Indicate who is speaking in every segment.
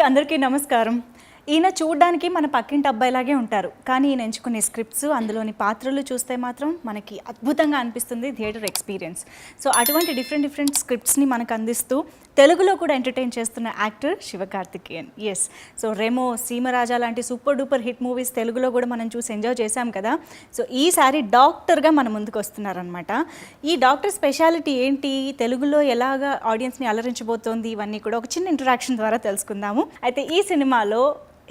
Speaker 1: అందరికీ నమస్కారం. ఈయన చూడడానికి మన పక్కింటి అబ్బాయిలాగే ఉంటారు, కానీ ఈయన ఎంచుకునే స్క్రిప్ట్స్, అందులోని పాత్రలు చూస్తే మాత్రం మనకి అద్భుతంగా అనిపిస్తుంది థియేటర్ ఎక్స్పీరియన్స్. సో అటువంటి డిఫరెంట్ స్క్రిప్ట్స్ని మనకు అందిస్తూ తెలుగులో కూడా ఎంటర్టైన్ చేస్తున్న actor Sivakarthikeyan. Yes, so Remo, Seemaraja లాంటి సూపర్ డూపర్ హిట్ మూవీస్ తెలుగులో కూడా మనం చూసి ఎంజాయ్ చేశాం కదా. సో ఈసారి డాక్టర్గా మన ముందుకు వస్తున్నారనమాట. ఈ డాక్టర్ స్పెషాలిటీ ఏంటి, తెలుగులో ఎలాగా ఆడియన్స్ని అలరించబోతోంది, ఇవన్నీ కూడా ఒక చిన్న ఇంటరాక్షన్ ద్వారా తెలుసుకుందాము. అయితే ఈ సినిమాలో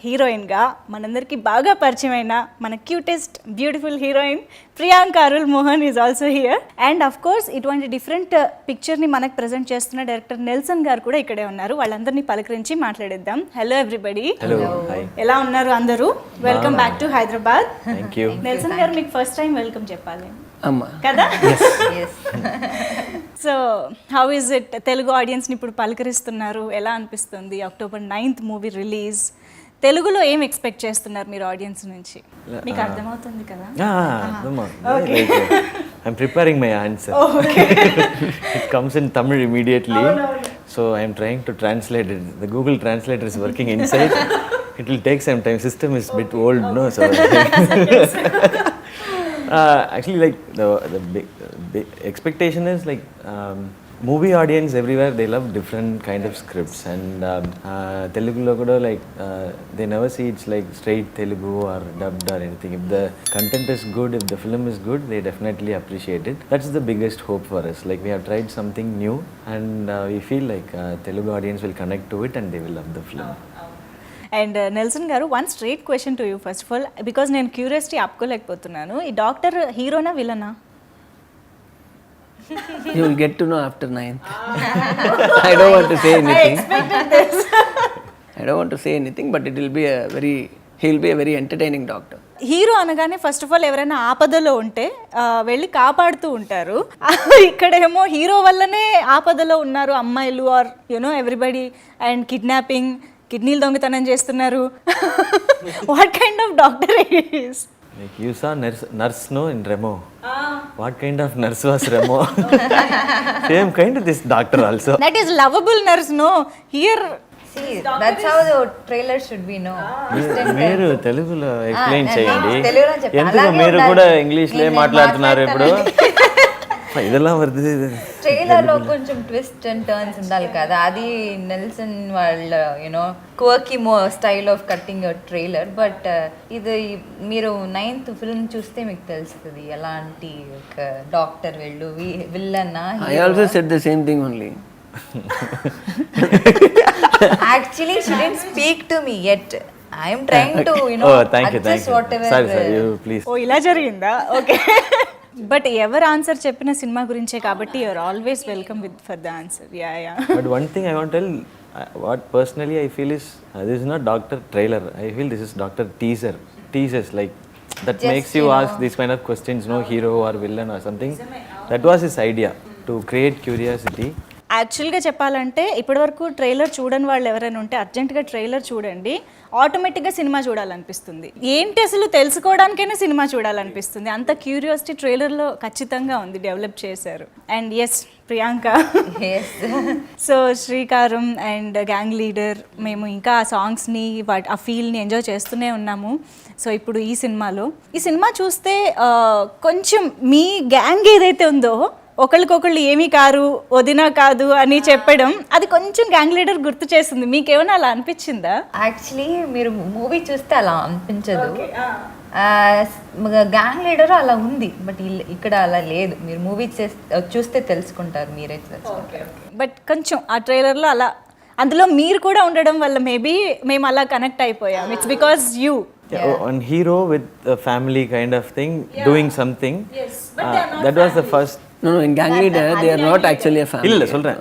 Speaker 1: హీరోయిన్గా మనందరికీ బాగా పరిచయమైన మన cutest beautiful heroine Priyanka Arul Mohan is also here. And of course ఇటువంటి డిఫరెంట్ పిక్చర్ని మనకు ప్రజెంట్ చేస్తున్న డైరెక్టర్ నెల్సన్ గారు కూడా ఇక్కడే ఉన్నారు. వాళ్ళందరినీ పలకరించి మాట్లాడేద్దాం. హలో ఎవ్రీబడి, ఎలా ఉన్నారు అందరూ? Welcome back to Hyderabad. Nelson గారు, మీకు ఫస్ట్ టైం వెల్కమ్ చెప్పాలి కదా. So how is it, Telugu ఆడియన్స్ని ఇప్పుడు పలకరిస్తున్నారు, ఎలా అనిపిస్తుంది? October 9th movie release. తెలుగులో ఏం ఎక్స్పెక్ట్ చేస్తున్నారు మీరు ఆడియన్స్ నుంచి? మీకు అర్థమవుతుంది కదా?
Speaker 2: I'm preparing my answer. It comes in Tamil immediately. So I'm trying to translate it. The Google Translator is working inside. It will take some time. System is a bit old, no? So actually, like the big expectation is like movie audience everywhere, they love different kind of scripts, and Telugu lo kuda like they never see it's like straight Telugu or dubbed or anything. If the content is good, if the film is good, they definitely appreciate it. That's the biggest hope for us. Like we have tried something new, and we feel like Telugu audience will connect to it and they will love the film.
Speaker 1: And Nelson garu, one straight question to you first of all, because నేను curiosity ఆపుకోలేకపోతున్నాను. ఈ doctor హీరోనా విలనా?
Speaker 3: You will get to know after 9th. I don't want to say anything.
Speaker 1: I expected this.
Speaker 3: I don't want to say anything, but it will be he will be a very entertaining doctor.
Speaker 1: Hero అనగానే first of all ఎవరైనా ఆపదలో ఉంటే వెళ్ళి కాపాడుతూ ఉంటారు. ఇక్కడేమో hero వల్లనే ఆపదలో ఉన్నారు అమ్మాయిలు, or you know everybody, and kidnapping, కిడ్నీలు దొంగతనం చేస్తున్నారు. What kind of doctor is?
Speaker 2: Like you saw nurse no in Remo. What kind of nurse was Remo? Same kind of this doctor also.
Speaker 1: That is lovable nurse, no? Here,
Speaker 4: see, that's how the trailer should be, no?
Speaker 2: మీరు తెలుగులో explain చేయండి.
Speaker 4: తెలుగులో చెప్పండి.
Speaker 2: ఎందుకు మీరు కూడా ఇంగ్లీష్లో మాట్లాడుతున్నారు ఇప్పుడు? ఇదెல்லாம் வருது.
Speaker 4: ట్రైలర్ లో కొంచెం ట్విస్ట్ అండ్ టర్న్స్ ఉండాలి కదా, అది నెల్సన్ వాళ్ళ you know quirky style of cutting trailer. But ఇది మీరు 9th ఫిల్మ్ చూస్తే మీకు తెలుస్తుంది ఎలాంటి ఒక డాక్టర్ వెళ్ళు villain.
Speaker 3: I also said the same thing only.
Speaker 4: Actually she didn't speak to me yet. I am trying to
Speaker 2: thank you.
Speaker 4: whatever.
Speaker 2: Sorry, you please.
Speaker 1: ఓ ఇలా జరిగిందా? ఓకే. బట్ ఎవరు ఆన్సర్ చెప్పిన సినిమా గురించే కాబట్టి you are always welcome with for the answer. Yeah
Speaker 2: But one thing I want to tell, what personally I feel is this is not doctor trailer. I feel this is doctor teaser. Teasers like that just makes you ask these kind of questions, no hero or villain or something. That was his idea, to create curiosity.
Speaker 1: యాక్చువల్గా చెప్పాలంటే ఇప్పటివరకు trailer చూడని వాళ్ళు ఎవరైనా ఉంటే అర్జెంటుగా trailer చూడండి, ఆటోమేటిక్గా సినిమా చూడాలనిపిస్తుంది. ఏంటి అసలు తెలుసుకోవడానికైనా సినిమా చూడాలనిపిస్తుంది. అంత క్యూరియాసిటీ ట్రైలర్లో ఖచ్చితంగా ఉంది, డెవలప్ చేశారు. అండ్ ఎస్, ప్రియాంక, సో శ్రీకారం అండ్ గ్యాంగ్ లీడర్, మేము ఇంకా ఆ సాంగ్స్ని ఆ ఫీల్ని ఎంజాయ్ చేస్తూనే ఉన్నాము. సో ఇప్పుడు ఈ సినిమా చూస్తే కొంచెం మీ గ్యాంగ్ ఏదైతే ఉందో ఒకళ్ళకొకళ్ళు ఏమీ కారు, వదినా కాదు అని చెప్పడం, అది కొంచెం గ్యాంగ్ లీడర్ గుర్తు చేస్తుంది. మీకేమైనా అలా అనిపించిందా?
Speaker 4: యాక్చువల్లీ మీరు మూవీ చూస్తే అలా అనిపించదు. గ్యాంగ్ లీడర్ అలా ఉంది, బట్ ఇక్కడ అలా లేదు. మీరు మూవీ చూస్తే తెలుసుకుంటారు మీరే.
Speaker 1: బట్ కొంచెం ఆ ట్రైలర్లో అలా, అందులో మీరు కూడా ఉండడం వల్ల మేబీ మేము అలా కనెక్ట్ అయిపోయాం. It's because you
Speaker 2: One hero with a family kind of thing, doing something. Yes, but that was the first.
Speaker 3: No, in Gang Leader they are not actually a family.
Speaker 2: illa solren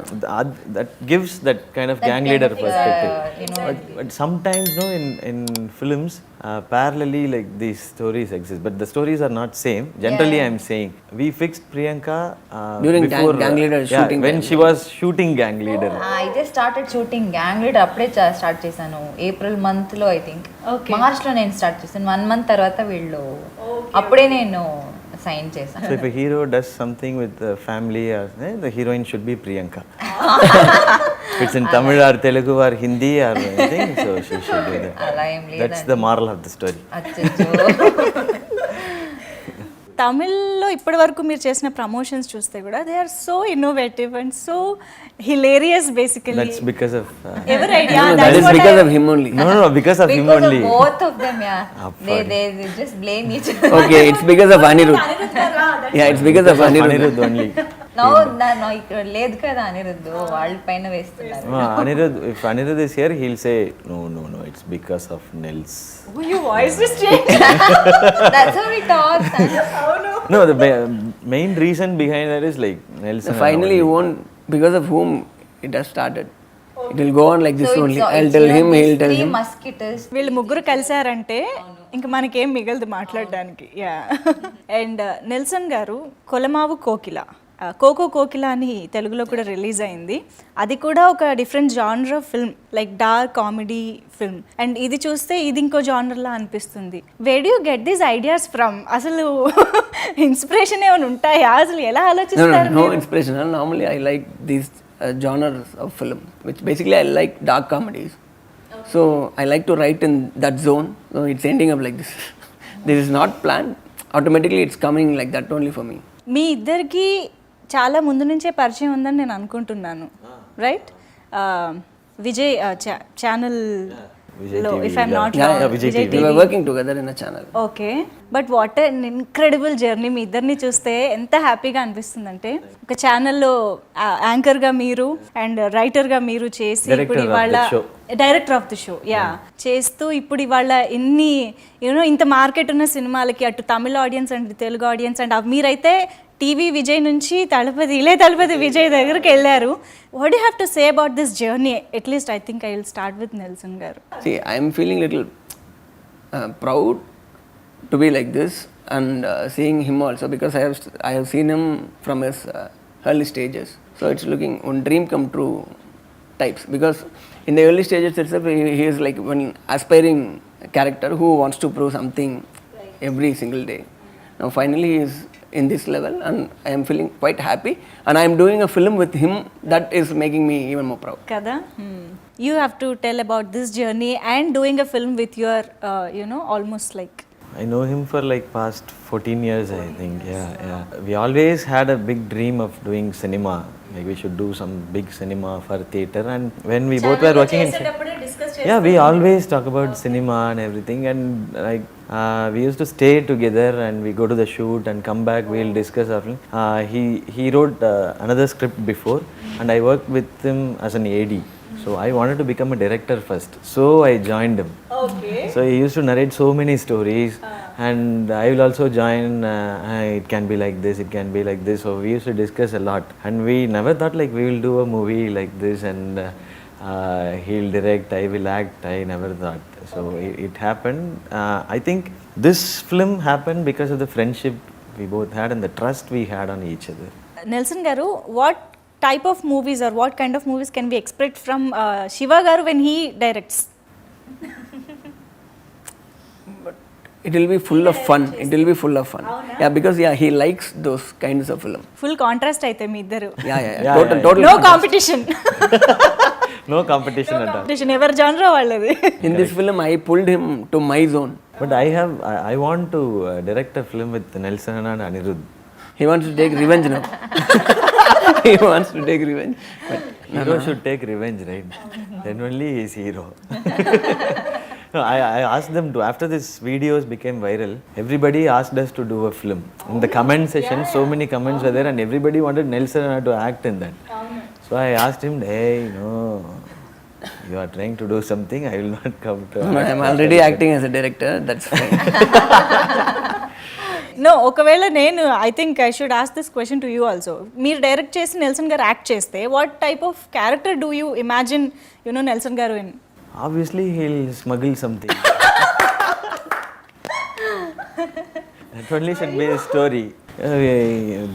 Speaker 2: that gives that kind of gang leader perspective. But sometimes no, in films parallelly like these stories exist, but the stories are not same. Generally I am saying we fixed Priyanka
Speaker 3: during
Speaker 2: before
Speaker 3: gang leader shooting,
Speaker 2: when she was shooting gang leader.
Speaker 4: I just started shooting gang leader అప్పుడే start చేశాను. April month లో I think, March లో నేను start చేశాను. 1 month తర్వాత వీళ్ళు అప్పుడే నేను సైన్ చేశాను.
Speaker 2: So if a hero does something with the family, the heroine should be Priyanka. it's in Tamil or Telugu or Hindi or anything, so she should do that.
Speaker 4: అలా ఏం
Speaker 2: That's the moral of the story.
Speaker 4: అచ్చచ్చో.
Speaker 1: తమిళ్లో ఇప్పటి వరకు మీరు చేసిన promotions చూస్తే కూడా they are so innovative and so hilarious basically.
Speaker 2: That's because of
Speaker 1: ఎవరి idea?
Speaker 3: That is because of him only.
Speaker 2: no, because of him
Speaker 4: Because
Speaker 2: only.
Speaker 4: of both of them, yeah. They just blame each other.
Speaker 3: Okay, it's because of Anirudh. Yeah, it's because of Anirudh.
Speaker 2: Anirudh only.
Speaker 4: No, ఇక్కడ లేదు కదా అనిరుద్ధు, వాళ్ళ పైన వేస్తున్నారు.
Speaker 2: Anirudh, if Anirudh is here, he'll say, no, it's because of Nels.
Speaker 1: You voice is changed.
Speaker 4: That's how he talks.
Speaker 2: No, the main reason behind that is like Nelson.
Speaker 3: Finally, he won't, because of whom it has started. It will go on like this
Speaker 4: So
Speaker 3: only.
Speaker 4: it's-
Speaker 3: I'll
Speaker 4: it's,
Speaker 3: tell
Speaker 4: you know,
Speaker 3: him,
Speaker 4: these
Speaker 3: he'll tell
Speaker 4: three
Speaker 3: him.
Speaker 4: musketeers.
Speaker 1: వీళ్ళు ముగ్గురు కలిసారంటే ఇంకా మనకేం మిగలదు మాట్లాడడానికి. Yeah. And Nelson గారు కొలమావు కోకిల, cocoa కోకిల అని తెలుగులో కూడా రిలీజ్ అయింది. అది కూడా ఒక different genre film, like dark comedy film. And ఇది చూస్తే ఇది ఇంకో జానర్లా అనిపిస్తుంది. Where do get these ideas from? అసలు ఇన్స్పిరేషన్ ఏమైనా ఉంటాయా? అసలు ఎలా ఆలోచిస్తారు?
Speaker 3: No inspirational. Normally, I like these genres of film, which basically I like dark comedies. So I like to write in that zone. So it's ending up like this. This is not planned. Automatically, it's coming like that only for me.
Speaker 1: మీ ఇద్దరికి చాలా ముందు నుంచే పరిచయం ఉందని నేను అనుకుంటున్నాను, right? Vijay channel లో, if I'm not wrong,
Speaker 2: Vijay
Speaker 1: Vijay
Speaker 3: We were working together in a channel.
Speaker 1: Okay. But what an incredible journey. మీ ఇద్దరిని చూస్తే ఎంత హ్యాపీగా అనిపిస్తుందంటే, ఒక ఛానల్లో యాంకర్గా మీరు అండ్ రైటర్గా మీరు చేసి ఇప్పుడు ఇవాళ director of the show, yeah, చేస్తూ ఇప్పుడు ఇవాళ ఇన్ని యూనో ఇంత మార్కెట్ ఉన్న సినిమాలకి అటు తమిళ audience and Telugu audience and మీరైతే టీవీ విజయ్ నుంచి తలపతి విజయ్ దగ్గరికి వెళ్ళారు. What you have to say about this journey? At least I think I will start with Nelson garu.
Speaker 3: See, I am feeling little proud to be like this and seeing him also, because I have seen him from his early stages. So it's looking one dream come true types, because in the early stages itself he is like one aspiring character who wants to prove something every single day. Now finally he is in this level and I am feeling quite happy, and I am doing a film with him that is making me even more proud.
Speaker 1: కదా. You have to tell about this journey and doing a film with your you know almost like.
Speaker 2: I know him for like past 14 years, I think. Yeah. We always had a big dream of doing cinema. Like we should do some big cinema for theater. And when we both were working in yeah, we always talk about cinema and everything. And like we used to stay together and we go to the shoot and come back. We'll discuss our film. He wrote another script before, and I worked with him as an AD. So I wanted to become a director first. So I joined him.
Speaker 1: Okay.
Speaker 2: So he used to narrate so many stories, and I will also join. It can be like this, it can be like this. So we used to discuss a lot, and we never thought like we will do a movie like this, and he'll direct, I will act. I never thought. So it happened. I think this film happened because of the friendship we both had and the trust we had on each other.
Speaker 1: Nelson గారు, what type of movies or what kind of movies can we expect from Shiva garu when he directs?
Speaker 3: But it will be full of fun. It will be full of fun. Yeah, because he likes those kinds of film.
Speaker 1: Full contrast అయితే మీ ఇద్దరు.
Speaker 3: Yeah. Total.
Speaker 1: No competition.
Speaker 2: No competition at all.
Speaker 1: Competition ఎవరి genre వాళ్ళది.
Speaker 3: In this film, I pulled him to my zone.
Speaker 2: But I want to direct a film with Nelson and Anirudh.
Speaker 3: He wants to take revenge now. He wants to take revenge. But
Speaker 2: Hero should take revenge, right? Then only he is hero. No, I asked them to, after this videos became viral, everybody asked us to do a film. In the comment section, so many comments were there and everybody wanted Nelson to act in that. So I asked him, hey, no, you are trying to do something, I will not come to
Speaker 3: no, I'm already acting as a director. That's fine.
Speaker 1: No, ఒకవేళ నేను I think I should ask this question to you also. మీరు direct చేసి Nelson garu act చేస్తే what type of character do you imagine you know Nelson garu in?
Speaker 2: Obviously, he'll smuggle something. That only should be a story. We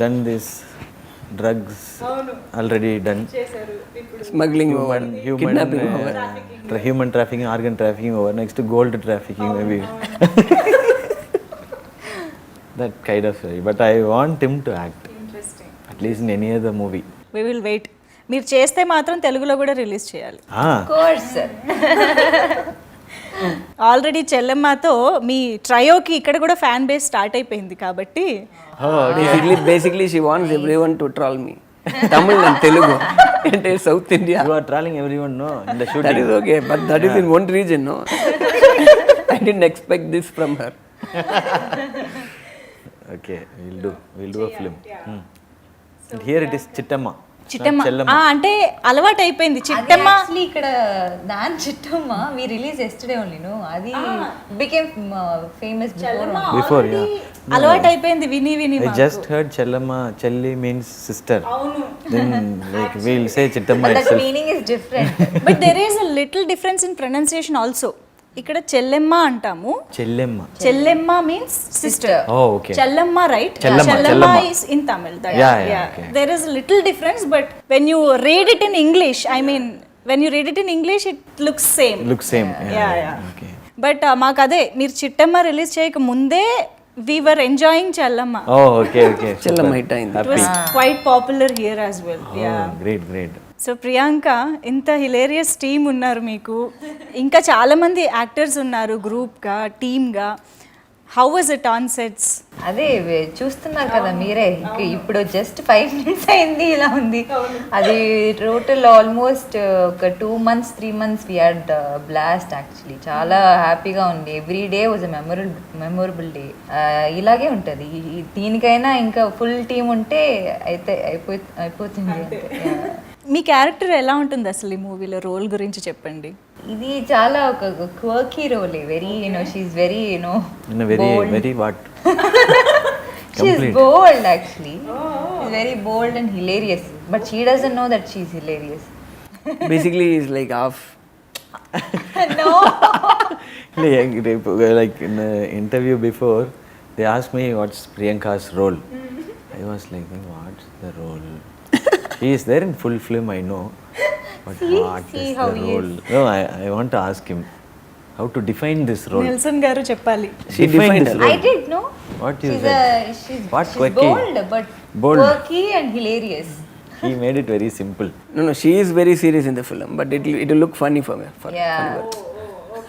Speaker 2: done this, drugs already done.
Speaker 3: Smuggling over, kidnapping over.
Speaker 2: Human trafficking, organ trafficking over. Next to gold trafficking maybe. That kind of story. But I want him to act.
Speaker 1: Interesting.
Speaker 2: At least in any other movie.
Speaker 1: We will wait. మీరు చేస్తే మాత్రం తెలుగులో కూడా release చేయాలి.
Speaker 4: Course
Speaker 1: already చెల్లెమ్మతో మీ ట్రయోకి ఇక్కడ కూడా fan base start అయిపోయింది కాబట్టి
Speaker 3: Basically, she wants everyone to troll me. Tamil and Telugu. Entire South India.
Speaker 2: You are trolling everyone, no? In the
Speaker 3: That
Speaker 2: shooting.
Speaker 3: is okay, but that is in one region, no? I didn't expect this from her.
Speaker 2: Okay, we'll do a film. And here it is Chittamma.
Speaker 1: Chittamma
Speaker 2: Chellamma.
Speaker 1: అంటే అలవాటు అయిపోయింది Chittamma.
Speaker 4: Actually ఇక్కడ దాని Chittamma we release yesterday only no అది became famous
Speaker 2: Before, yeah.
Speaker 1: అలవాటు అయిపోయింది విని విని
Speaker 2: I just heard Chellamma. Chelli means sister. Then like we'll say Chittamma
Speaker 4: that
Speaker 2: itself.
Speaker 4: Meaning is different.
Speaker 1: But there is a little difference in pronunciation also. ఇక్కడ చెల్లెమ్మ అంటాము,
Speaker 2: Chellamma.
Speaker 1: Chellemma means sister.
Speaker 2: Oh, okay.
Speaker 1: Chellamma right.
Speaker 2: Chellamma,
Speaker 1: Chellamma
Speaker 2: Chellamma.
Speaker 1: is in Tamil.
Speaker 2: Yeah, okay.
Speaker 1: There is a little difference, but when you read it in English, I mean, when you read it in English, it looks same.
Speaker 2: Looks same.
Speaker 1: Yeah.
Speaker 2: Okay.
Speaker 1: But మాకు అదే మీరు Chittamma release చేయక ముందే we were enjoying Chellamma.
Speaker 2: Oh, okay.
Speaker 3: Chellamma
Speaker 2: Super.
Speaker 3: hit అయింది.
Speaker 1: It was quite popular here as well. Yeah.
Speaker 2: Oh, great.
Speaker 1: So Priyanka, ఇంత hilarious team ఉన్నారు మీకు, ఇంకా చాలామంది యాక్టర్స్ ఉన్నారు గ్రూప్గా టీమ్గా. How was it on sets?
Speaker 4: అదే చూస్తున్నారు కదా మీరే, ఇప్పుడు జస్ట్ 5 minutes అయింది ఇలా ఉంది. అది టోటల్ ఆల్మోస్ట్ ఒక 2 months 3 months we had blast. Actually చాలా హ్యాపీగా ఉంది. Every day was memorable day. ఇలాగే ఉంటుంది. దీనికైనా ఇంకా ఫుల్ టీమ్ ఉంటే అయితే అయిపోతుంది అంతే.
Speaker 1: మీ క్యారెక్టర్ ఎలా ఉంటుంది అసలు ఈ మూవీలో? రోల్ గురించి చెప్పండి.
Speaker 4: ఇది చాలా ఒక quirky role. Very she's very
Speaker 2: In a very what?
Speaker 4: She's bold actually. She's very bold and hilarious, but she doesn't know that she's hilarious.
Speaker 3: Basically, it's like half.
Speaker 4: No.
Speaker 2: Like in the interview before, they asked me what's Priyanka's role. I was like, what's the role? He is there in full film, I know. But what
Speaker 4: see
Speaker 2: is
Speaker 4: how
Speaker 2: the
Speaker 4: he
Speaker 2: role? No, I want to ask him how to define this role.
Speaker 1: Nelson గారు చెప్పాలి.
Speaker 3: She
Speaker 2: Define
Speaker 3: defined
Speaker 2: this
Speaker 3: her.
Speaker 2: role.
Speaker 4: I did know.
Speaker 2: What you
Speaker 4: she's
Speaker 2: said? What
Speaker 4: she's
Speaker 2: quirky?
Speaker 4: bold, but
Speaker 2: Bold.
Speaker 4: quirky and hilarious.
Speaker 2: He made it very simple.
Speaker 3: No, she is very serious in the film, but it will look funny for me.
Speaker 4: Yeah.
Speaker 3: Funny words.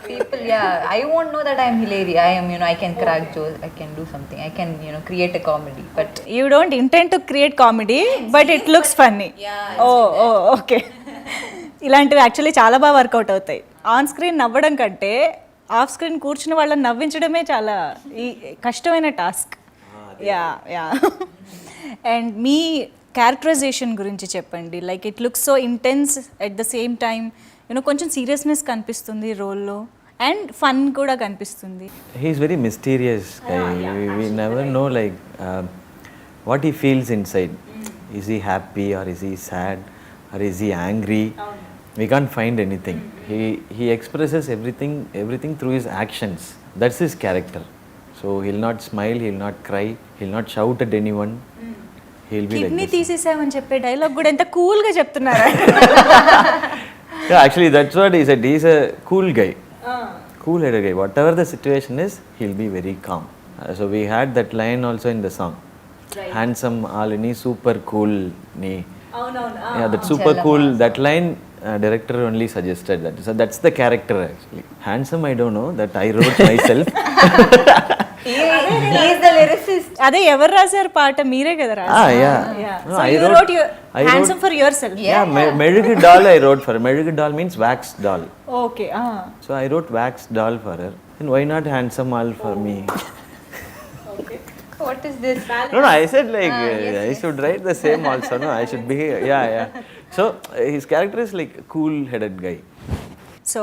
Speaker 4: People, I won't know that I'm hilarious. I am, I can crack jokes. I can do something. I can, create a comedy. But
Speaker 1: you don't intent to create comedy, but it looks funny. Okay. ఇలాంటివి actually చాలా బాగా work out అవుతాయి. On screen నవ్వడం కంటే off screen కూర్చుని వాళ్ళని నవ్వించడమే చాలా కష్టమైన టాస్క్. యా. అండ్ మీ క్యారెక్టరైజేషన్ గురించి చెప్పండి. Like it looks so intense at the same time, కొంచెం సీరియస్నెస్ కనిపిస్తుంది రోల్లో, అండ్ ఫన్ కూడా కనిపిస్తుంది.
Speaker 2: He's very mysterious guy. We never know like what he feels inside. Is he happy or is he sad or is he angry? We can't find anything. He expresses everything through his actions. That's his character. So he'll not smile, he'll not cry, he'll not shout at anyone. He'll be like
Speaker 1: kidney
Speaker 2: this.
Speaker 1: తీసేసామని చెప్పే dialogue కూడా ఎంత కూల్గా చెప్తున్నారా?
Speaker 2: Yeah, actually that's what he said. He's a cool guy. Cool-headed guy. Whatever the situation is, he'll be very calm. So we had that line also in the song. Handsome, Alini, super cool. Ni. Yeah, that super cool. That line, director only suggested that. So that's the character actually. Handsome, I don't know. That I wrote myself.
Speaker 4: he is the lyricist.
Speaker 1: అదే ఎవరు రాశారు పాట? మీరే కదా
Speaker 2: Yeah. No,
Speaker 1: so
Speaker 2: I
Speaker 1: you
Speaker 2: wrote-
Speaker 1: wrote your
Speaker 2: I wrote-
Speaker 1: handsome for your self.
Speaker 2: Yeah, Melugu doll I wrote for her. Melugu doll means wax doll.
Speaker 1: Okay.
Speaker 2: So I wrote wax doll for her. And why not handsome all for me?
Speaker 4: What is this?
Speaker 2: No, I said like I should write the same also. No, I should be yeah. So his character is like cool-headed guy.
Speaker 1: So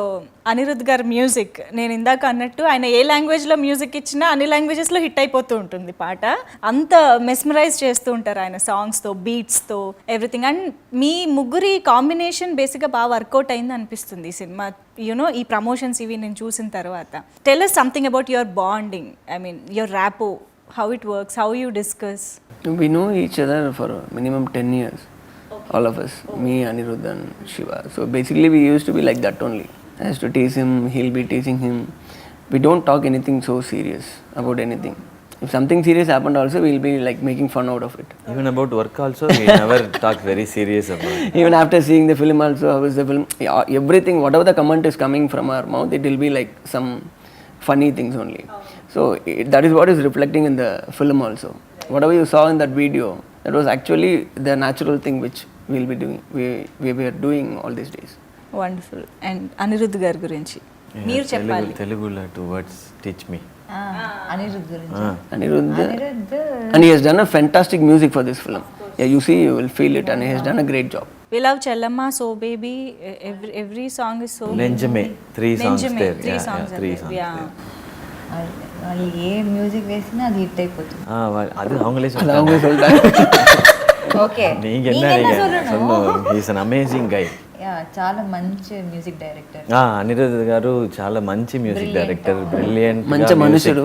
Speaker 1: Anirudh గారి music, నేను ఇందాక అన్నట్టు ఆయన ఏ లాంగ్వేజ్లో music ఇచ్చినా అన్ని లాంగ్వేజెస్లో hit అయిపోతూ ఉంటుంది పాట. అంత మెస్మరైజ్ చేస్తూ ఉంటారు ఆయన సాంగ్స్తో, బీట్స్తో, ఎవ్రీథింగ్. అండ్ మీ ముగ్గురి కాంబినేషన్ బేసిక్గా బాగా వర్కౌట్ అయింది అనిపిస్తుంది ఈ సినిమా. ఈ ప్రమోషన్స్ ఇవి నేను చూసిన తర్వాత. Tell us something about your bonding, I mean your rapport, how it works, how you discuss.
Speaker 3: We know each other for minimum 10 years. All of us, me, Anirudh and Shiva. So basically we used to be like that only. I used to tease him, he'll be teasing him. We don't talk anything so serious about anything. If something serious happened also, we'll be like making fun out of it.
Speaker 2: Even about work also, we never talk very serious about it.
Speaker 3: Even after seeing the film also, how is the film? Yeah, everything, whatever the comment is coming from our mouth, it will be like some funny things only. So that is what is reflecting in the film also. Whatever you saw in that video, that was actually the natural thing which we'll be doing. We were doing all these days.
Speaker 1: Wonderful. And Anirudh గారి గురించి మీరు చెప్పాలి.
Speaker 2: Telugulo two words teach me.
Speaker 4: Anirudh గురించి.
Speaker 3: Anirudh,
Speaker 4: Anirudh
Speaker 3: and he has done a fantastic music for this film. Yeah, you see, you will feel it, and he has done a great job.
Speaker 1: We love Chellama, So Baby, every song is so
Speaker 2: Lenjame, 3 songs
Speaker 1: Lenjame,
Speaker 2: there.
Speaker 1: 3
Speaker 2: Yeah,
Speaker 1: songs
Speaker 2: yeah,
Speaker 1: are
Speaker 2: 3
Speaker 1: there.
Speaker 2: songs
Speaker 1: Yeah.
Speaker 2: there.
Speaker 4: వాళ్ళు ఏ music వేసినా అది hit అయిపోతుంది.
Speaker 2: அது அவங்களே
Speaker 3: அது அவங்களே சொல்லிட்டாங்க.
Speaker 4: Okay
Speaker 2: நீங்க என்ன சொல்லணும். He is an amazing guy.
Speaker 4: చాలా మంచి మ్యూజిక్ డైరెక్టర్.
Speaker 2: అనిరుద్ధ్ గారు చాలా మంచి మ్యూజిక్ డైరెక్టర్, బ్రిలియంట్
Speaker 3: మంచి మనుషుడు.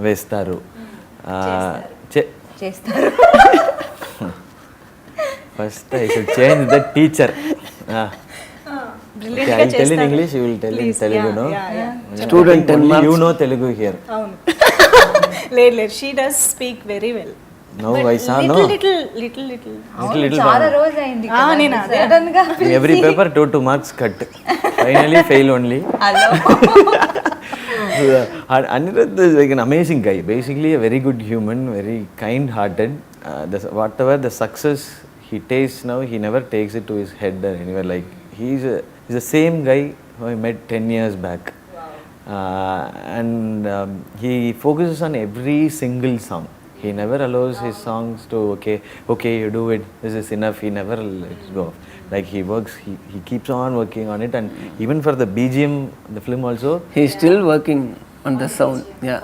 Speaker 4: వేస్తారు చేస్తారు.
Speaker 2: First I should change the teacher.
Speaker 1: Brilliant
Speaker 2: Okay, I'll tell in English, you will tell in Telugu, no?
Speaker 3: Student 10
Speaker 2: only
Speaker 3: marks.
Speaker 2: you know Telugu here.
Speaker 1: అవును. లేదు she does speak very well.
Speaker 2: No, I saw, no.
Speaker 1: Little
Speaker 4: చాలా రోజు అయింది.
Speaker 1: నేను అదే
Speaker 4: sudden గా
Speaker 2: Every paper 2 marks cut. Finally fail only.
Speaker 4: Hello.
Speaker 2: Anirudh is like an amazing guy. Basically a very good human, very kind-hearted. Whatever the success he tastes now, he never takes it to his head or anywhere. Like he's the same guy who I met 10 years back. And he focuses on every single song. He never allows his songs to okay you do it, this is enough. He never lets go. Like he works, he keeps on working on it, and even for the BGM the film also
Speaker 3: He is still working on the sound. Yeah.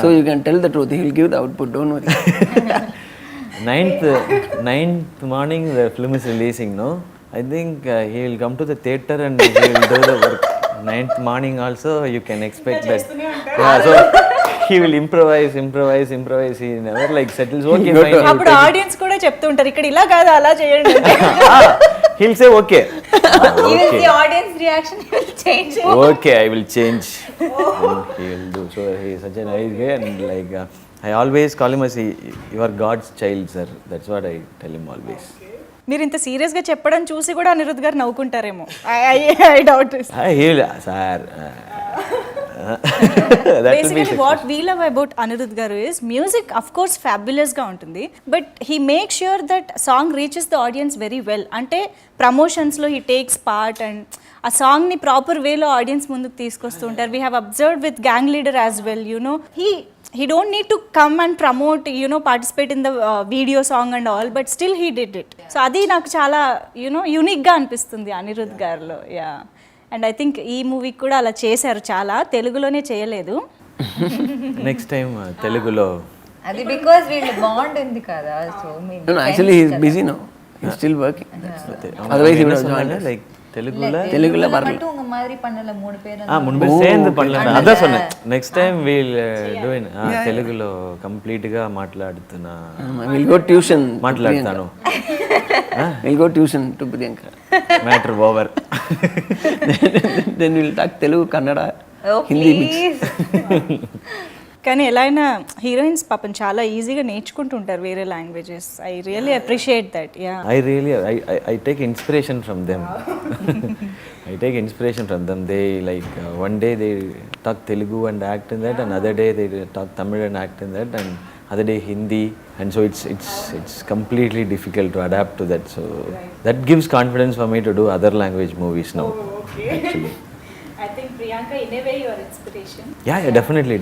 Speaker 3: So you can tell the truth. He will give the output. Don't worry.
Speaker 2: 9th morning the film is releasing, no? I think he will come to the theater and he will do the work. 9th morning also you can expect that. Yeah, so he will improvise. He never like settles. Okay, fine.
Speaker 1: అప్పుడు audience కూడా చెప్తుంటారు ఇక్కడ ఇలా కాదు అలా చేయండి.
Speaker 2: He'll say okay.
Speaker 4: Even the audience reaction will change.
Speaker 2: Okay, I will change. Then he will do. So he is such a nice guy, and like I always call him as you are God's child, sir. That's what I tell him always.
Speaker 1: మీరు ఇంత serious గా చెప్పడం చూసి కూడా అనిరుద్ధ్ గారు నవ్వుకుంటారేమో. I doubt this.
Speaker 2: He'll sir.
Speaker 1: Basically what we love about Anirudh garu is music of course fabulous ga ఉంటుంది, but he makes sure that song reaches the audience very well. అంటే promotions లో he takes part and ఆ song ని proper way లో audience ముందుకు తీసుకొస్తూ ఉంటారు. We have observed with Gang Leader as well, you know, he don't need to come and promote, you know, participate in the video song and all, but still he did it. So అది నాకు చాలా, you know, unique గా అనిపిస్తుంది అనిరుద్ధ్ గారిలో. Yeah, and I think ఈ movie కూడా అలా చేశారు, చాలా తెలుగులోనే చేయలేదు.
Speaker 2: నెక్స్ట్ టైం తెలుగులో.
Speaker 4: అది బికాజ్ వీళ్ళు బాండ్ ఉంది కదా. So
Speaker 3: No, actually he is busy now. He is still working. Otherwise he would have joined us.
Speaker 2: Like தெலுங்குல
Speaker 3: தெலுங்குல வரல.
Speaker 4: மட்டும் உங்க மாதிரி பண்ணல 3 பேர்.
Speaker 2: முன்பு சேர்ந்து பண்ணலாம். அதான் சொன்னேன் next time we'll do in తెలుగులో కంప్లీట్ గా మాట్లాడుతున్నా.
Speaker 3: We'll go tuition.
Speaker 2: మాట్లాడతాను.
Speaker 3: We'll go tuition to Priyanka.
Speaker 2: Matter over.
Speaker 3: Then we'll talk Telugu, Kannada,
Speaker 4: Oh
Speaker 3: Hindi mix.
Speaker 4: please.
Speaker 1: కానీ ఎలా అయినా హీరోయిన్స్ పాపం చాలా ఈజీగా నేర్చుకుంటుంటారు వేరే languages. I really appreciate that. Yeah,
Speaker 2: I take inspiration from them. I take inspiration from them. They like one day they talk Telugu and act in that, and other day they talk Tamil and act in that, and other day Hindi, and so it's completely difficult to adapt to that. So that gives confidence for me to do other language movies now. Actually.
Speaker 1: I think Priyanka in a way your inspiration.
Speaker 2: Yeah, definitely.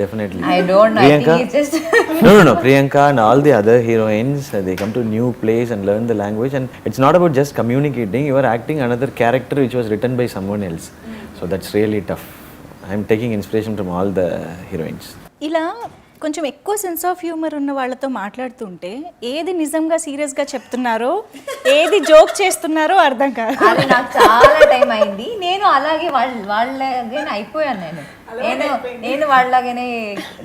Speaker 4: I don't know. I think it's just
Speaker 2: No. Priyanka and all the other heroines, they come to a new place and learn the language, and it's not about just communicating. You are acting another character which was written by someone else. So that's really tough. I'm taking inspiration from all the heroines.
Speaker 1: ఇలా కొంచెం ఎక్కువ sense of humour ఉన్న వాళ్ళతో మాట్లాడుతుంటే ఏది నిజంగా సీరియస్గా చెప్తున్నారో ఏది జోక్ చేస్తున్నారో అర్థం కాదు.
Speaker 4: అది నాకు చాలా టైం అయింది. నేను అలాగే వాళ్ళలాగే అయిపోయాను. నేను వాళ్ళలాగానే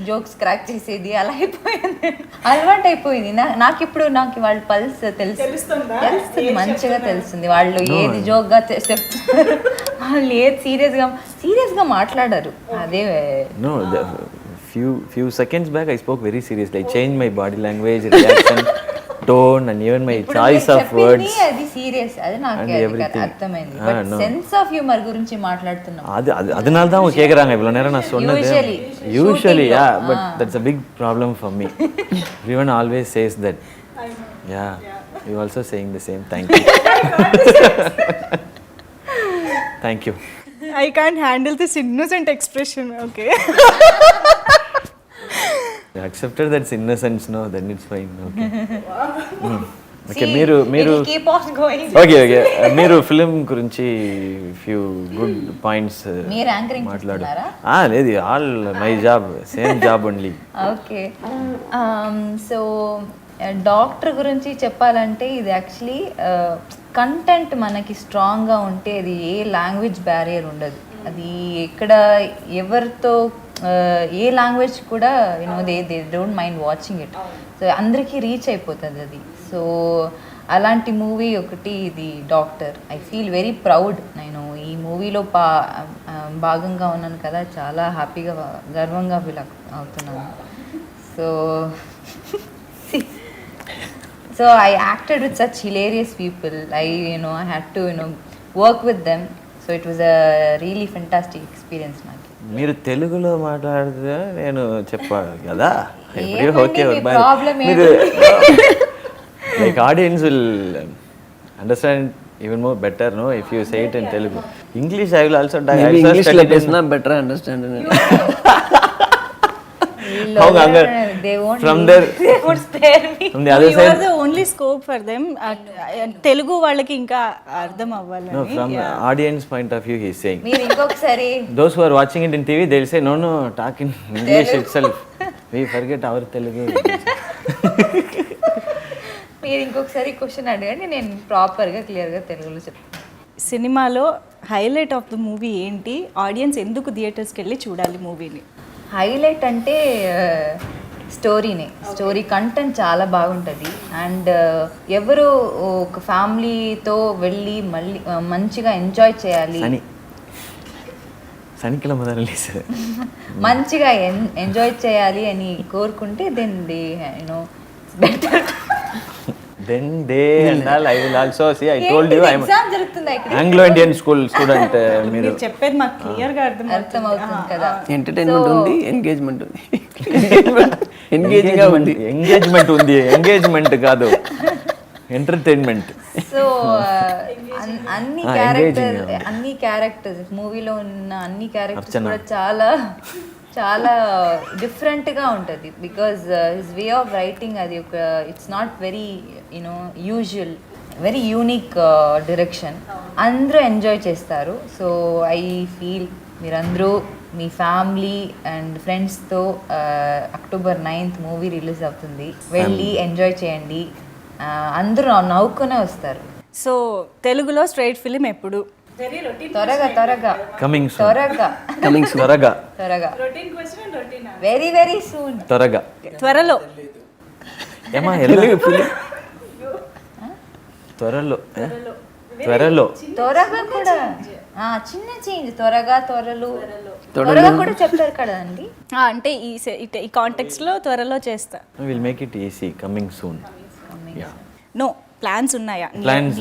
Speaker 4: జోక్స్ క్రాక్ చేసేది అలా అయిపోయాను. అలవాటు అయిపోయింది నాకు. ఇప్పుడు నాకు వాళ్ళ పల్స్ తెలుస్తుంది, మంచిగా తెలుస్తుంది. వాళ్ళు ఏది జోక్గా చెప్తున్నారు, వాళ్ళు ఏది సీరియస్గా మాట్లాడరు. అదే
Speaker 2: No, few seconds back I spoke very seriously. I changed my body language, reaction, tone, and even my
Speaker 4: ఇప్పుడు
Speaker 2: choice
Speaker 4: మీరు
Speaker 2: of
Speaker 4: చెప్పింది
Speaker 2: words.
Speaker 4: అది సీరియస్, అది నాకు
Speaker 2: And
Speaker 4: అది
Speaker 2: everything.
Speaker 4: అర్థమైంది.
Speaker 2: Ah,
Speaker 4: but
Speaker 2: no.
Speaker 4: Sense of humour గురించి మాట్లాడుతున్నాం.
Speaker 2: அதனால தான் அவங்க கேக்குறாங்க இவ்வளவு நேரம் நான் சொன்னது.
Speaker 4: Usually,
Speaker 2: Usually,
Speaker 4: shooting
Speaker 2: yeah,
Speaker 4: lo,
Speaker 2: but that's a big problem for me. Everyone always says that. Yeah, you also saying the same. Thank you. Thank you.
Speaker 1: I can't handle this innocent expression. Okay.
Speaker 2: I accepted that's innocence, no, then it's fine. Okay. Okay,
Speaker 4: See,
Speaker 2: మీరు
Speaker 4: it will keep on going.
Speaker 2: Okay మీరు film గురించి few good points
Speaker 4: మీరు anchoring చేస్తున్నారా?
Speaker 2: లేదు, all my job, same job only.
Speaker 4: Okay, so doctor గురించి చెప్పాలంటే ఇది actually content మనకి స్ట్రాంగ్గా ఉంటే అది ఏ లాంగ్వేజ్ బ్యారియర్ ఉండదు. అది ఎక్కడ ఎవరితో ఏ లాంగ్వేజ్ కూడా you know they don't mind watching it. So అందరికీ రీచ్ అయిపోతుంది అది. సో అలాంటి మూవీ ఒకటి ఇది doctor. I feel very proud. నేను ఈ మూవీలో భాగంగా ఉన్నాను కదా, చాలా హ్యాపీగా గర్వంగా ఫీల్ అవుతున్నాను. So I acted with such hilarious people. I had to work with them. So it was a really fantastic experience నాకు.
Speaker 2: మీరు తెలుగులో మాట్లాడితే నేను చెప్పాను కదా,
Speaker 4: ఏమండి మీ problem
Speaker 2: మీరు like audience will understand even more better, no, if you say it in Telugu. English I will also
Speaker 3: maybe English like is not better understand.
Speaker 4: They won't
Speaker 2: from
Speaker 4: leave.
Speaker 2: their
Speaker 4: They would spare me.
Speaker 2: from the other
Speaker 1: You are
Speaker 2: side,
Speaker 1: the only scope for them. Telugu వాళ్ళకి ఇంకా అర్థం
Speaker 2: no,
Speaker 1: అవ్వాలని.
Speaker 2: from audience point of view he is saying.
Speaker 4: మీరు ఇంకొకసారి
Speaker 2: Those who are watching it in TV, they will say, no, talk in English itself. We forget our Telugu.
Speaker 4: మీరు ఇంకొకసారి question అడగండి, నేను ప్రాపర్గా క్లియర్గా తెలుగులో చెప్తాను.
Speaker 1: సినిమాలో హైలైట్ ఆఫ్ ద మూవీ ఏంటి? ఆడియన్స్ ఎందుకు థియేటర్స్కి వెళ్ళి చూడాలి మూవీని?
Speaker 4: హైలైట్ అంటే స్టోరీనే. స్టోరీ కంటెంట్ చాలా బాగుంటుంది. అండ్ ఎవరు ఒక ఫ్యామిలీతో వెళ్ళి మళ్ళీ మంచిగా ఎంజాయ్ చేయాలి,
Speaker 2: சனிக்கிழமை தான் ரிலீஸ்.
Speaker 4: మంచిగా ఎంజాయ్ చేయాలి అని కోరుకుంటే then they better.
Speaker 2: Then they and all, I will also see. I told you I am
Speaker 4: exam జరుగుతుంది ఇక్కడ.
Speaker 2: Anglo-Indian school student.
Speaker 1: మీరు చెప్పేది మాకు క్లియర్గా
Speaker 4: అర్థమవుతుంది కదా.
Speaker 3: ఎంటర్టైన్మెంట్ ఉంది, ఎంగేజ్మెంట్ ఉంది. ఎంగేజింగ్ ఉంది.
Speaker 2: ఎంగేజ్మెంట్ ఉంది, ఎంగేజ్మెంట్ కాదు, ఎంటర్టైన్మెంట్.
Speaker 4: సో అన్ని క్యారెక్టర్స్ మూవీలో ఉన్న అన్ని క్యారెక్టర్స్ కూడా చాలా చాలా డిఫరెంట్గా ఉంటుంది. Because his way of writing అది ఒక it's not very usual, very unique direction. అందరూ ఎంజాయ్ చేస్తారు. సో ఐ ఫీల్ మీరందరూ మీ ఫ్యామిలీ అండ్ ఫ్రెండ్స్తో అక్టోబర్ 9th మూవీ రిలీజ్ అవుతుంది, వెళ్ళి ఎంజాయ్ చేయండి. అందరూ నవ్వుకునే వస్తారు.
Speaker 1: సో తెలుగులో స్ట్రైట్ ఫిలిం ఎప్పుడు?
Speaker 4: త్వరగా
Speaker 2: కమింగ్ సూన్,
Speaker 4: త్వరగా
Speaker 2: త్వరగా
Speaker 4: వెరీ వెరీ సూన్.
Speaker 1: త్వరలో
Speaker 2: ఏమా ఎల్లు త్వరలో
Speaker 4: త్వరగా కూడా చిన్న చేంజ్. త్వరగా కూడా చెప్తారు కదండి.
Speaker 1: అంటే ఈ కాంటెక్స్లో త్వరలో చేస్తా.
Speaker 2: Will make it easy. Coming soon.
Speaker 1: No plans ఉన్నాయా?
Speaker 2: Plans,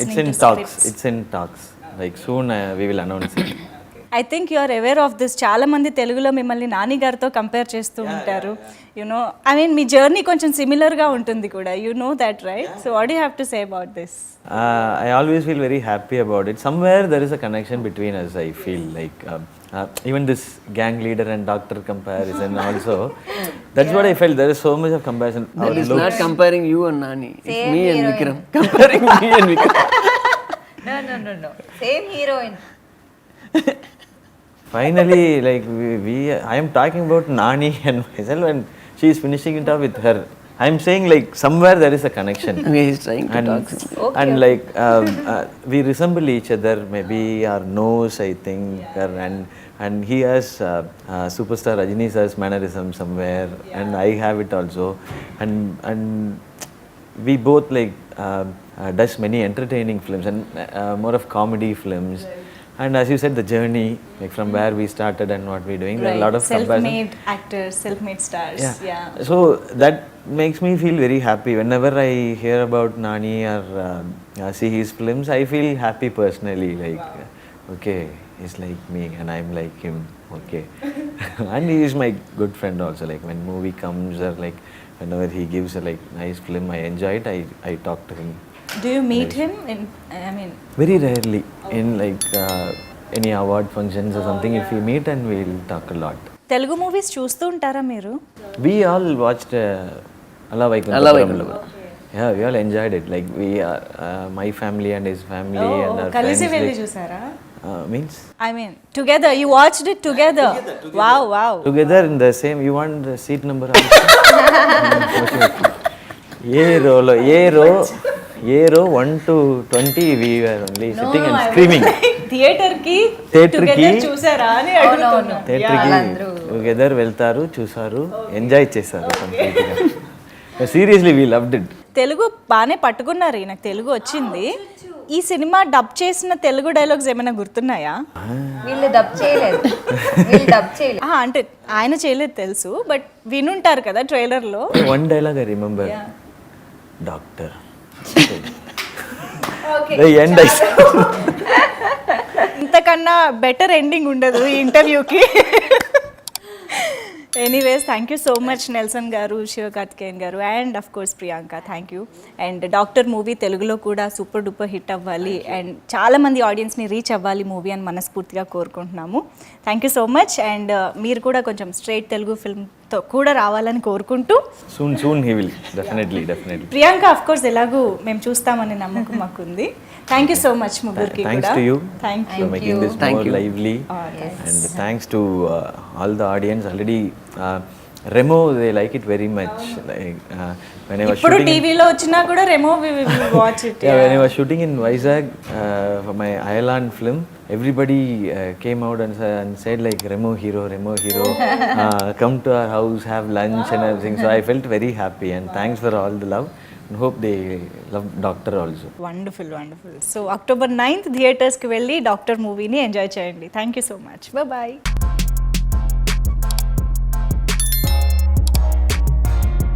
Speaker 2: it's in talks. Like soon we will announce it.
Speaker 1: I think you are aware of this. చాలా మంది తెలుగులో మిమ్మల్ని నాని గారితో కంపేర్ చేస్తూ ఉంటారు. ఐ మీన్ మీ జర్నీ కొంచెం సిమిలర్గా ఉంటుంది కూడా. You know that, right? So what you have to say about this?
Speaker 2: I always feel very happy about it. Somewhere there is a connection between us, I feel like. Even this gang leader and doctor comparison also, that's what I felt. There is so much of comparison.
Speaker 3: That is not comparing you and Nani. It's me and Vikram. Comparing me and Vikram.
Speaker 4: No. Same heroine.
Speaker 2: Finally, like I am talking about Nani and myself, and she is finishing it off with her. I am saying like somewhere there is a connection.
Speaker 3: He is trying to talk.
Speaker 2: And like we resemble each other, maybe our nose, I think, and he has superstar Rajini sir's mannerism somewhere, and I have it also, and we both like does many entertaining films and more of comedy films. And as you said, the journey, like from where we started and what we're doing, there are a lot of comparison.
Speaker 1: Self-made actors, self-made stars. Yeah.
Speaker 2: So that makes me feel very happy. Whenever I hear about Nani or see his films, I feel happy personally. Like, okay, he's like me and I'm like him. Okay. And he is my good friend also. Like when movie comes or like whenever he gives a like nice film, I enjoy it. I talk to him.
Speaker 1: Do you meet him in, I mean,
Speaker 2: Very rarely in like any award functions or something. If we meet and we'll talk a lot.
Speaker 1: Telugu movies చూస్తూ ఉంటారా మీరు?
Speaker 2: We all watched Alla
Speaker 3: Alla
Speaker 2: Vaikunthapuramu.
Speaker 3: Vaikunthapuramu.
Speaker 2: Yeah, we all enjoyed it. Like we, my family and his family and our
Speaker 1: కలిసి
Speaker 2: friends.
Speaker 1: వెళ్ళి
Speaker 2: Like,
Speaker 1: చూసారా?
Speaker 2: means
Speaker 1: I mean, together. You watched it together. Wow, wow.
Speaker 2: together in the same. You want the seat number? Also? Okay. A row 1 to 20. We were only sitting and screaming.
Speaker 1: Theatre కి
Speaker 2: Theatre కి-
Speaker 1: together చూసారా అని అడుగుతున్నా.
Speaker 2: Theatre కి together వెళ్తారు, చూసారు, enjoy చేశారు కంప్లీట్గా. Seriously we loved it.
Speaker 1: Telugu బాగానే పట్టుకున్నారు. నాకు తెలుగు వచ్చింది. ఈ సినిమా డబ్ చేసిన తెలుగు డైలాగ్స్ ఏమైనా గుర్తున్నాయా?
Speaker 4: వీళ్ళు డబ్ చేయలేదు.
Speaker 1: అంటే ఆయన చేయలేదు తెలుసు, బట్ వినుంటారు కదా ట్రైలర్లో.
Speaker 2: One dialogue I remember, doctor. End
Speaker 1: ఇంతకన్నా బెటర్ ఎండింగ్ ఉండదు ఈ ఇంటర్వ్యూకి. Anyways, thank you so much Nelson గారు, శివకార్తికేయన్ గారు, and of course Priyanka. Thank you. And doctor movie తెలుగులో కూడా సూపర్ డూపర్ హిట్ అవ్వాలి అండ్ చాలామంది ఆడియన్స్ని రీచ్ అవ్వాలి మూవీ అని మనస్ఫూర్తిగా కోరుకుంటున్నాము. Thank you so much. And మీరు కూడా కొంచెం స్ట్రైట్ తెలుగు ఫిల్మ్తో కూడా రావాలని కోరుకుంటూ,
Speaker 2: soon he will definitely.
Speaker 1: Priyanka of course ఎలాగూ మేము చూస్తామనే నమ్మకం మాకుంది. థ్యాంక్ యూ సో మచ్ ముగ్గురికి
Speaker 2: Thanks
Speaker 1: కూడా.
Speaker 2: to you
Speaker 1: thank
Speaker 2: for making this
Speaker 3: Thank
Speaker 2: more
Speaker 3: you.
Speaker 2: lively. And thanks to all the audience already. Remo, they like it very much. Like when I was
Speaker 1: ఇప్పుడు
Speaker 2: shooting.
Speaker 1: టీవీలో వచ్చినా కూడా Remo watch it.
Speaker 2: Yeah, when I was shooting in Vizag for my Ireland film, everybody came out and said like Remo hero, come to our house, have lunch and everything. So I felt very happy and thanks for all the love. And hope they love Doctor also.
Speaker 1: Wonderful. So October 9th థియేటర్స్కి వెళ్ళి Doctor మూవీని enjoy చేయండి. Thank you so much. Bye.